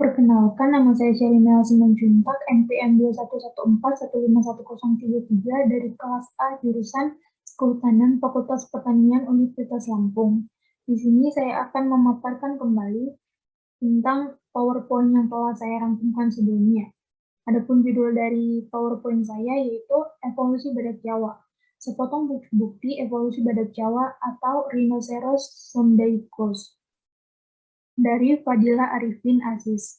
Perkenalkan, nama saya Sherina Simanjuntak, NPM 21141515103 dari kelas A jurusan Kehutanan Fakultas Pertanian Universitas Lampung. Di sini saya akan memaparkan kembali tentang PowerPoint yang telah saya rangkumkan sebelumnya. Adapun judul dari PowerPoint saya yaitu Evolusi Badak Jawa. Sepotong bukti evolusi badak Jawa atau Rhinoceros sondaicus dari Fadila Arifin Aziz.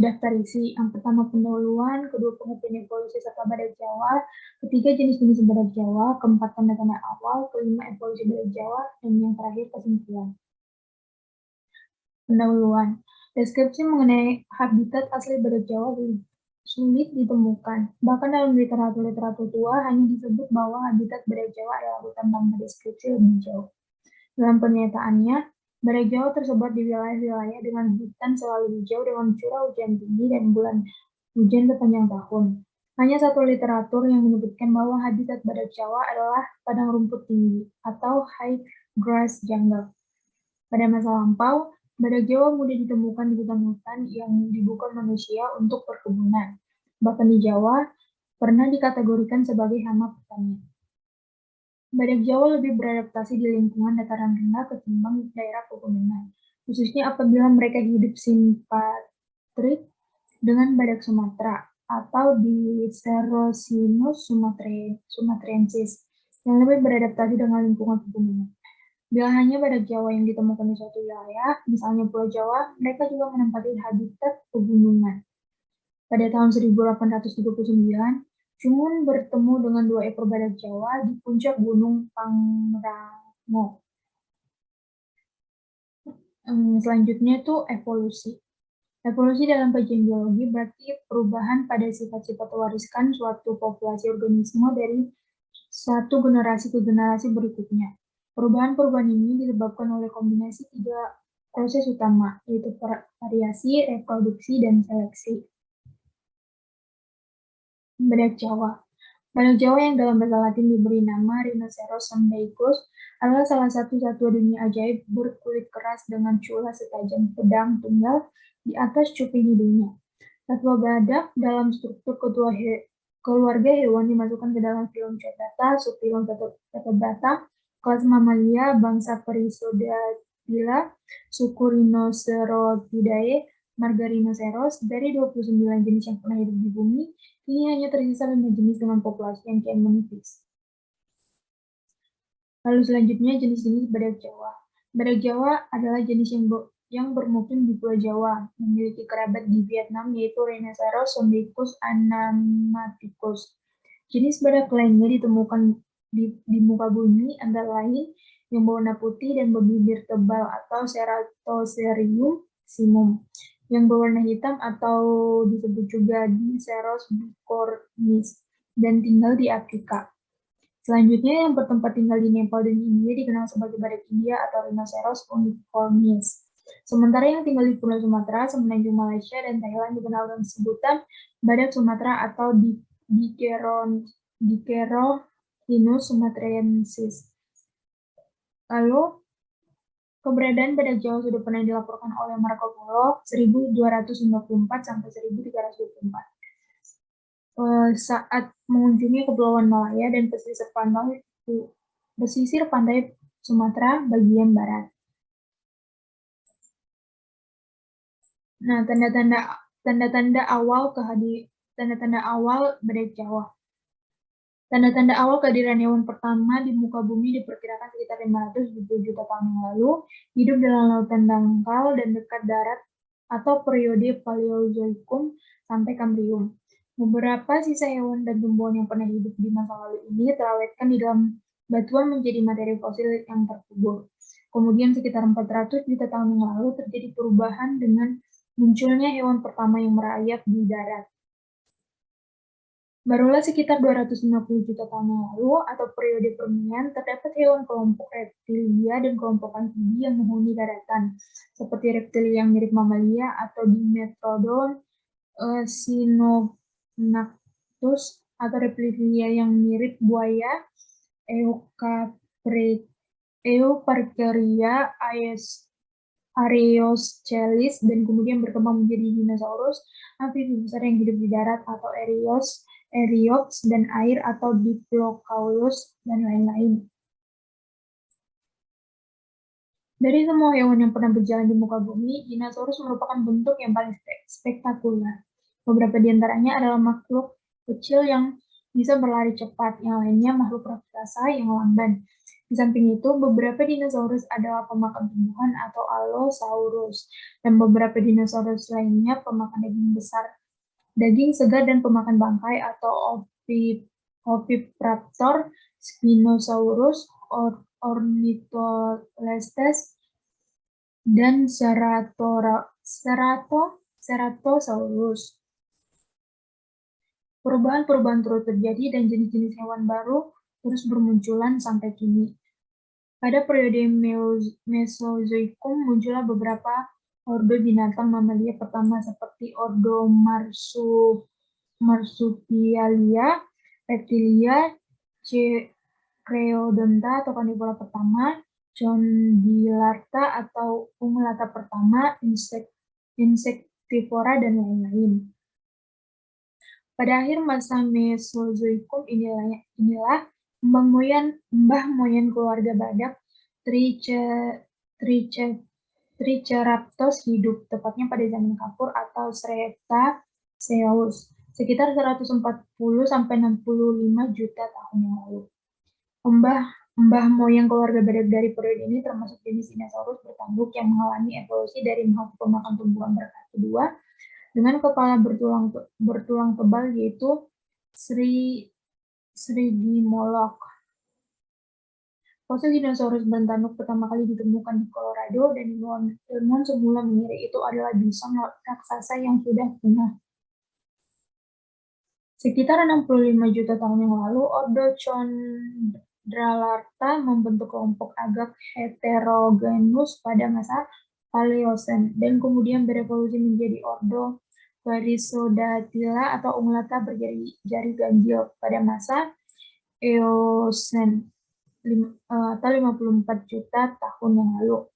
Daftar isi. Yang pertama pendahuluan, kedua pengertian evolusi serta badak Jawa, ketiga jenis-jenis badak Jawa, keempat tanda-tanda awal, kelima evolusi badak Jawa, dan yang terakhir kesimpulan. Pendahuluan. Deskripsi mengenai habitat asli badak Jawa sulit ditemukan. Bahkan dalam literatur tua hanya disebut bahwa habitat badak Jawa adalah hutan tanpa deskripsi lebih jauh. Dalam pernyataannya, badak Jawa tersebar di wilayah-wilayah dengan hutan selalu hijau dengan curah hujan tinggi dan bulan hujan sepanjang tahun. Hanya satu literatur yang menyebutkan bahwa habitat badak Jawa adalah padang rumput tinggi atau high grass jungle. Pada masa lampau, badak Jawa mudah ditemukan di hutan-hutan yang dibuka manusia untuk perkebunan. Bahkan di Jawa, pernah dikategorikan sebagai hama pertanian. Badak Jawa lebih beradaptasi di lingkungan dataran rendah ketimbang daerah pegunungan, khususnya apabila mereka hidup simpatrik dengan badak Sumatera atau Dicerorhinus sumatrensis yang lebih beradaptasi dengan lingkungan pegunungan. Bila hanya badak Jawa yang ditemukan di suatu wilayah, misalnya Pulau Jawa, mereka juga menempati habitat pegunungan. Pada tahun 1839, Jungun bertemu dengan dua ekor badak Jawa di puncak Gunung Pangrango. Selanjutnya itu evolusi. Evolusi dalam kajian biologi berarti perubahan pada sifat-sifat wariskan suatu populasi organisme dari satu generasi ke generasi berikutnya. Perubahan-perubahan ini disebabkan oleh kombinasi tiga proses utama, yaitu variasi, reproduksi, dan seleksi. Badak Jawa. Badak Jawa yang dalam bahasa Latin diberi nama Rhinoceros sondaicus adalah salah satu satwa dunia ajaib berkulit keras dengan cula setajam pedang tunggal di atas cuping hidungnya. Satwa badak dalam struktur keluarga hewan dimasukkan ke dalam film Chordata, subfilum Vertebrata, kelas Mamalia, bangsa Perissodactyla, suku Rhinocerotidae, marga Rhinoceros. Dari 29 jenis yang pernah hidup di bumi, kini hanya tersisa 5 jenis dengan populasi yang kian menipis. Lalu selanjutnya jenis-jenis badak Jawa. Badak Jawa adalah jenis yang bermukim di Pulau Jawa, memiliki kerabat di Vietnam yaitu Rhinoceros sondaicus anamaticus. Jenis badak lainnya ditemukan di muka bumi antara lain yang berwarna putih dan berbibir tebal atau Ceratocerium simum, yang berwarna hitam atau disebut juga Diceros bicornis dan tinggal di Afrika. Selanjutnya yang bertempat tinggal di Nepal dan India dikenal sebagai badak India atau Rhinoceros unicornis. Sementara yang tinggal di Pulau Sumatera, Semenanjung Malaysia, dan Thailand dikenal dengan sebutan badak Sumatera atau Dicerorhinus sumatrensis. Lalu, keberadaan badak Jawa sudah pernah dilaporkan oleh Marco Polo 1254 sampai 1324. Saat mengunjungi Kepulauan Malaya dan pesisir pantai Sumatera bagian barat. Nah, tanda-tanda awal badak Jawa. Tanda-tanda awal kehadiran hewan pertama di muka bumi diperkirakan sekitar 570 juta tahun yang lalu, hidup dalam lautan dangkal dan dekat darat atau periode Paleozoikum sampai Kambrium. Beberapa sisa hewan dan tumbuhan yang pernah hidup di masa lalu ini terawetkan di dalam batuan menjadi materi fosil yang terkubur. Kemudian sekitar 400 juta tahun yang lalu terjadi perubahan dengan munculnya hewan pertama yang merayap di darat. Barulah sekitar 250 juta tahun yang lalu, atau periode Permian, terdapat hewan kelompok reptilia dan kelompok amfibi yang menghuni daratan, seperti reptilia yang mirip mamalia atau Dimetrodon, Sinopnactus, atau reptilia yang mirip buaya, Euparkeria Areoscelis dan kemudian berkembang menjadi dinosaurus amfibi besar yang hidup di darat atau Eriops dan air atau Diplodocus dan lain-lain. Dari semua hewan yang pernah berjalan di muka bumi, dinosaurus merupakan bentuk yang paling spektakuler. Beberapa di antaranya adalah makhluk kecil yang bisa berlari cepat, yang lainnya makhluk raksasa yang lamban. Di samping itu, beberapa dinosaurus adalah pemakan tumbuhan atau Allosaurus, dan beberapa dinosaurus lainnya pemakan daging besar, daging segar dan pemakan bangkai atau Ovipraptor, Spinosaurus, Ornitholestes, dan Ceratosaurus. Perubahan-perubahan terus terjadi dan jenis-jenis hewan baru terus bermunculan sampai kini. Pada periode Mesozoikum muncullah beberapa ordo binatang mamalia pertama seperti ordo Marsupialia, Reptilia, Creodonta atau Carnivora pertama, Condylarthra atau ungulata pertama, Insectivora, dan lain-lain. Pada akhir masa Mesozoikum inilah mbah moyang keluarga badak Triceratops hidup, tepatnya pada zaman kapur atau Cretaceous, sekitar 140–65 juta tahun yang lalu. Mbah moyang keluarga badak dari periode ini termasuk jenis dinosaurus bertanduk yang mengalami evolusi dari makhluk pemakan tumbuhan berkaki dua dengan kepala bertulang tebal, yaitu Srigimolok. Fosil dinosaurus bertanduk pertama kali ditemukan di Colorado dan ilmuwan semula mengira itu adalah bison raksasa yang sudah punah. Sekitar 65 juta tahun yang lalu, ordo Chondralarthra membentuk kelompok agak heterogenus pada masa Paleosen dan kemudian berevolusi menjadi ordo Perissodactyla atau ungulata berjari ganjil pada masa Eosen atau 54 juta tahun yang lalu.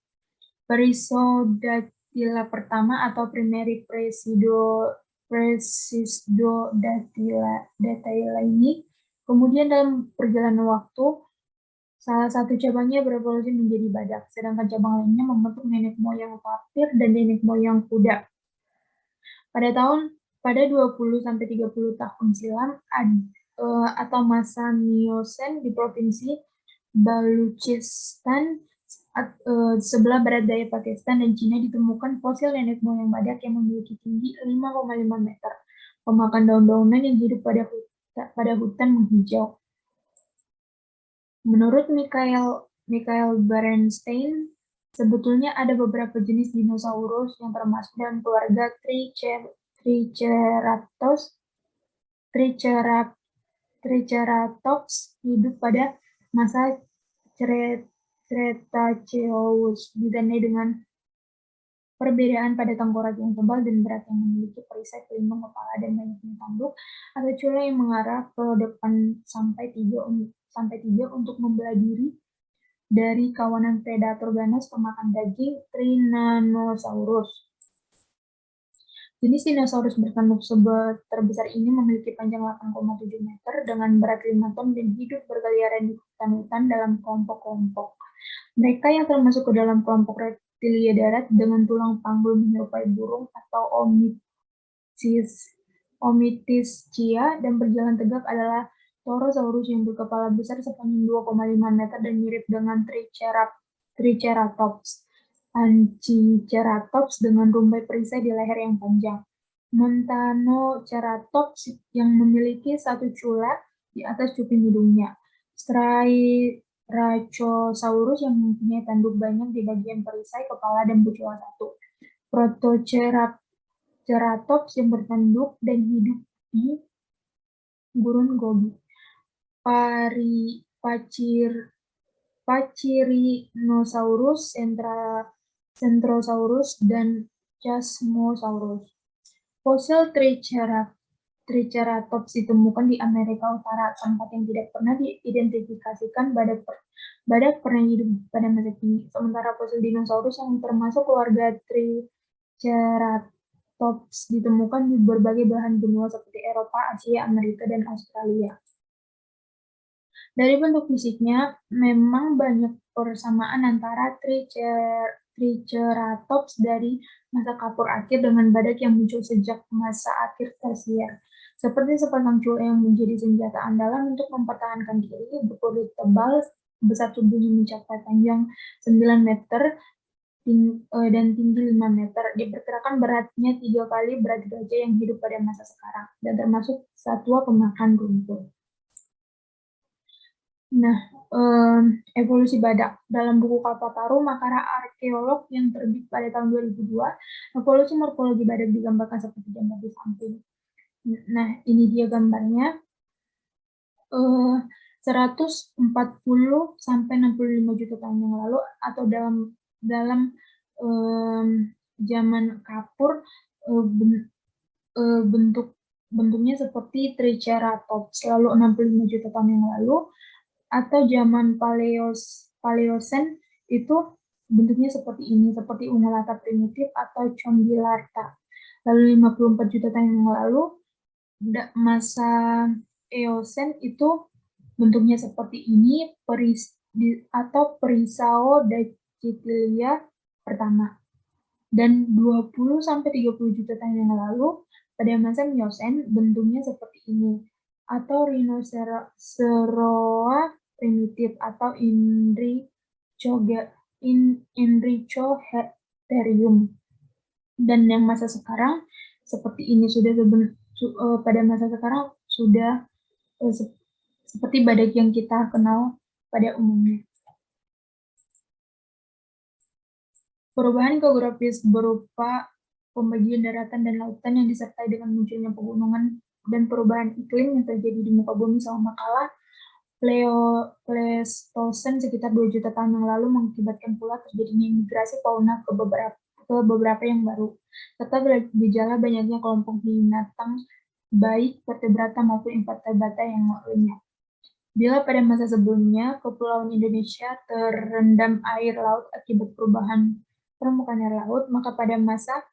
Perissodactyla pertama atau Primary Perissodactyla ini kemudian dalam perjalanan waktu salah satu cabangnya berevolusi menjadi badak, sedangkan cabang lainnya membentuk nenek moyang tapir dan nenek moyang kuda. Pada 20–30 tahun silam atau masa Miocene di provinsi Baluchistan sebelah barat daya Pakistan dan Cina ditemukan fosil nenek moyang badak yang memiliki tinggi 5,5 meter, pemakan daun-daunan yang hidup pada hutan menghijau. Menurut Michael Bernstein, sebetulnya ada beberapa jenis dinosaurus yang termasuk dalam keluarga Triceratops hidup pada masa Cretaceous, ditandai dengan perbedaan pada tengkorak yang tebal dan berat yang memiliki perisai pelindung kepala dan banyaknya tanduk atau cula yang mengarah ke depan sampai tiga untuk membelah diri dari kawanan predator ganas pemakan daging Tyrannosaurus. Jenis dinosaurus bertanduk terbesar ini memiliki panjang 8,7 meter dengan berat 5 ton dan hidup berkeliaran di hutan-hutan dalam kelompok-kelompok. Mereka yang termasuk ke dalam kelompok reptilia darat dengan tulang panggul menyerupai burung atau Omitischia dan berjalan tegak adalah Torosaurus yang berkepala besar sepanjang 2,5 meter dan mirip dengan Triceratops. Anciceratops dengan rumbai perisai di leher yang panjang. Montanoceratops yang memiliki satu cula di atas cuping hidungnya. Styracosaurus yang mempunyai tanduk banyak di bagian perisai kepala dan bercula satu. Protoceratops yang bertanduk dan hidup di gurun Gobi. Pachyrhinosaurus, Centrosaurus, dan Chasmosaurus. Fosil Triceratops ditemukan di Amerika Utara, tempat yang tidak pernah diidentifikasikan badak pernah hidup pada masa kini. Sementara fosil dinosaurus yang termasuk keluarga Triceratops ditemukan di berbagai belahan benua seperti Eropa, Asia, Amerika, dan Australia. Dari bentuk fisiknya, memang banyak persamaan antara Triceratops dari masa kapur akhir dengan badak yang muncul sejak masa akhir tersier. Seperti sepasang cula yang menjadi senjata andalan untuk mempertahankan diri, berkulit tebal, besar tubuhnya mencapai panjang 9 meter dan tinggi 5 meter. Diperkirakan beratnya 3 kali berat gajah yang hidup pada masa sekarang, dan termasuk satwa pemakan rumput. Nah, evolusi badak. Dalam buku Kalpataru, Makara Arkeolog yang terbit pada tahun 2002, evolusi morfologi badak digambarkan seperti gambar di samping. Nah, ini dia gambarnya. 140 sampai 65 juta tahun yang lalu, atau dalam zaman kapur, bentuknya seperti Triceratops, lalu 65 juta tahun yang lalu, atau zaman Paleosen itu bentuknya seperti ini, seperti ungulata primitif atau Condylarthra. Lalu 54 juta tahun yang lalu, masa Eosen itu bentuknya seperti ini, atau Perissodactylia pertama. Dan 20 sampai 30 juta tahun yang lalu, pada masa Miocene, bentuknya seperti ini, atau Rhinoceroa primitif atau Enrichotherium. Dan yang masa sekarang seperti ini, pada masa sekarang sudah seperti badak yang kita kenal pada umumnya. Perubahan geografis berupa pembagian daratan dan lautan yang disertai dengan munculnya pegunungan dan perubahan iklim yang terjadi di muka bumi selama kala Pleistosen sekitar 2 juta tahun yang lalu mengakibatkan pula terjadinya migrasi fauna ke beberapa yang baru, serta gejala banyaknya kelompok binatang baik vertebrata maupun invertebrata yang lainnya. Bila pada masa sebelumnya kepulauan Indonesia terendam air laut akibat perubahan permukaan air laut, maka pada masa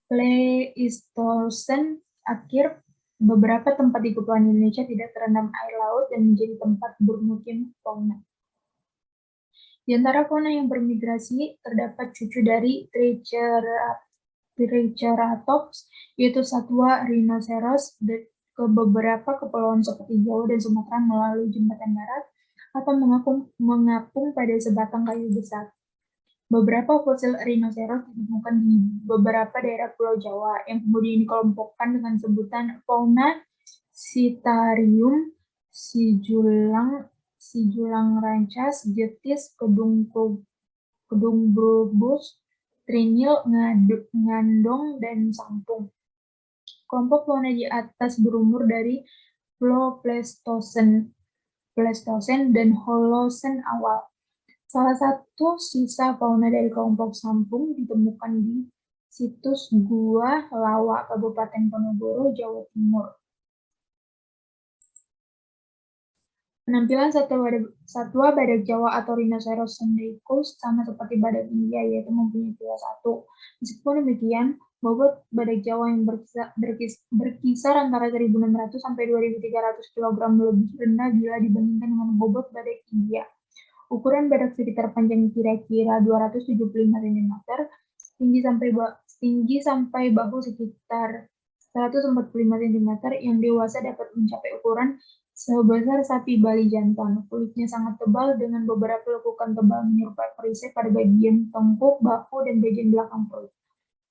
Pleistosen akhir, beberapa tempat di kepulauan Indonesia tidak terendam air laut dan menjadi tempat bermukim fauna. Di antara fauna yang bermigrasi, terdapat cucu dari Triceratops, yaitu satwa rhinoceros ke beberapa kepulauan seperti Jawa dan Sumatera melalui jembatan darat atau mengapung pada sebatang kayu besar. Beberapa fosil rhinoceros ditemukan di beberapa daerah Pulau Jawa yang kemudian dikelompokkan dengan sebutan fauna Citarium, sijulang rancas, jetis, kedung brobus, trinil, ngandong, dan sampung. Kelompok fauna di atas berumur dari Pleistosen dan Holosen awal. Salah satu sisa fauna dari kelompok sampung ditemukan di situs Gua Lawa, Kabupaten Ponorogo, Jawa Timur. Penampilan satwa badak Jawa atau Rhinoceros sendicus sama seperti badak India, yaitu mempunyai pilar satu. Meskipun demikian, bobot badak Jawa yang berkisar antara 1.600 sampai 2.300 kg lebih rendah bila dibandingkan dengan bobot badak India. Ukuran badak sekitar panjang kira-kira 275 cm, tinggi sampai bahu sekitar 145 cm, yang dewasa dapat mencapai ukuran sebesar sapi Bali jantan. Kulitnya sangat tebal dengan beberapa lekukan tebal menyerupai perisai pada bagian tengkuk, bahu, dan bagian belakang perut.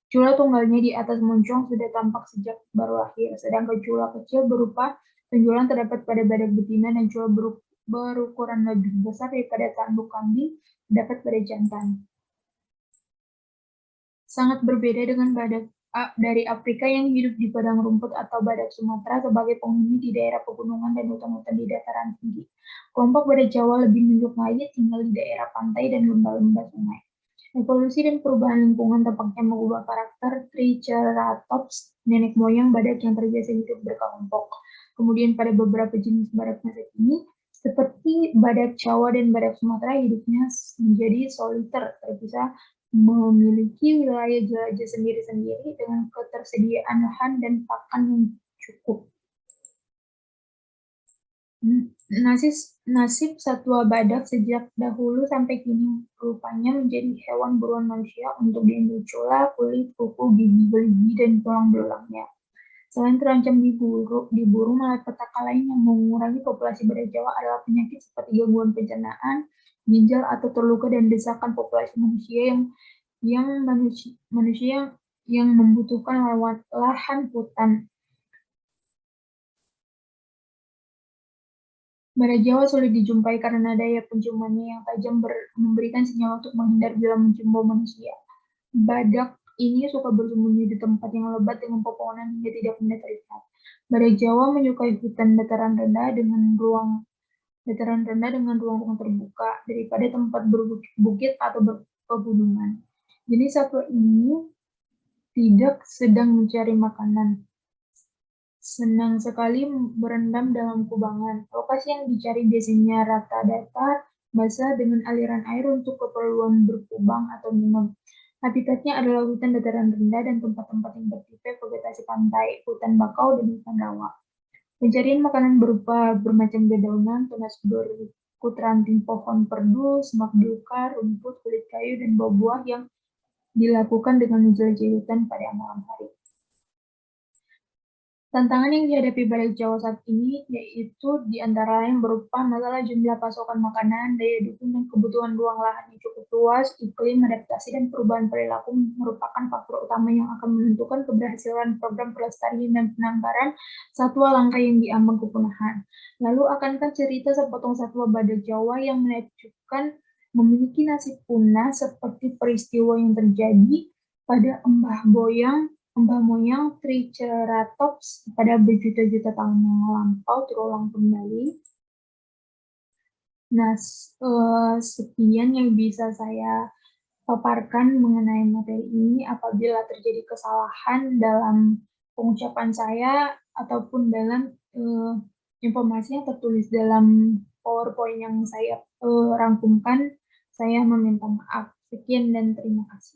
Cula tunggalnya di atas moncong sudah tampak sejak baru lahir, sedangkan cula kecil berupa penjualan terdapat pada badak betina dan cula berukuran lebih besar daripada tanduk kambing terdapat pada jantan. Sangat berbeda dengan badak dari Afrika yang hidup di padang rumput atau badak Sumatera sebagai penghuni di daerah pegunungan dan hutan-hutan di dataran tinggi. Kelompok badak Jawa lebih menjunjung tinggal di daerah pantai dan lembah-lembah sungai. Evolusi dan perubahan lingkungan tampaknya mengubah karakter Triceratops, nenek moyang badak yang terbiasa hidup berkelompok. Kemudian pada beberapa jenis badak masa kini, seperti badak Jawa dan badak Sumatera, hidupnya menjadi soliter, terpisah, memiliki wilayah jelajah sendiri-sendiri dengan ketersediaan lahan dan pakan yang cukup. Nasib satwa badak sejak dahulu sampai kini rupanya menjadi hewan buruan manusia untuk diambil cula, kulit, kuku, gigi, gerigi, dan tulang belulangnya. Selain terancam diburu, malapetaka lain yang mengurangi populasi badak Jawa adalah penyakit seperti gangguan pencernaan, ginjal atau terluka dan desakan populasi manusia yang membutuhkan lahan hutan. Badak Jawa sulit dijumpai karena daya penciumannya yang tajam memberikan sinyal untuk menghindar bila mencium bau manusia. Badak ini suka bersembunyi di tempat yang lebat dengan pepohonan hingga tidak mudah terlihat. Badak Jawa menyukai hutan dataran rendah dengan ruang terbuka daripada tempat berbukit atau pegunungan. Jenis satwa ini tidak sedang mencari makanan, senang sekali berendam dalam kubangan. Lokasi yang dicari biasanya rata datar, basah dengan aliran air untuk keperluan berkubang atau minum. Habitatnya adalah hutan dataran rendah dan tempat-tempat yang bertipe vegetasi pantai, hutan bakau, dan hutan rawa. Pencarian makanan berupa bermacam dedaunan, tunas berikut ranting pohon perdu, semak belukar, rumput, kulit kayu, dan buah-buah yang dilakukan dengan menjelajahi hutan pada malam hari. Tantangan yang dihadapi badak Jawa saat ini yaitu di antara lain berupa masalah jumlah pasokan makanan, daya dukung dan kebutuhan ruang lahan yang cukup luas, iklim, adaptasi, dan perubahan perilaku merupakan faktor utama yang akan menentukan keberhasilan program pelestarian dan penangkaran satwa langka yang diambang kepunahan. Lalu akankah cerita sepotong satwa badak Jawa yang menakjubkan memiliki nasib punah seperti peristiwa yang terjadi pada Mbah moyang Triceratops pada berjuta-juta tahun yang lampau terulang kembali. Nah, sekian yang bisa saya paparkan mengenai materi ini. Apabila terjadi kesalahan dalam pengucapan saya ataupun dalam informasi yang tertulis dalam PowerPoint yang saya rangkumkan, saya meminta maaf. Sekian dan terima kasih.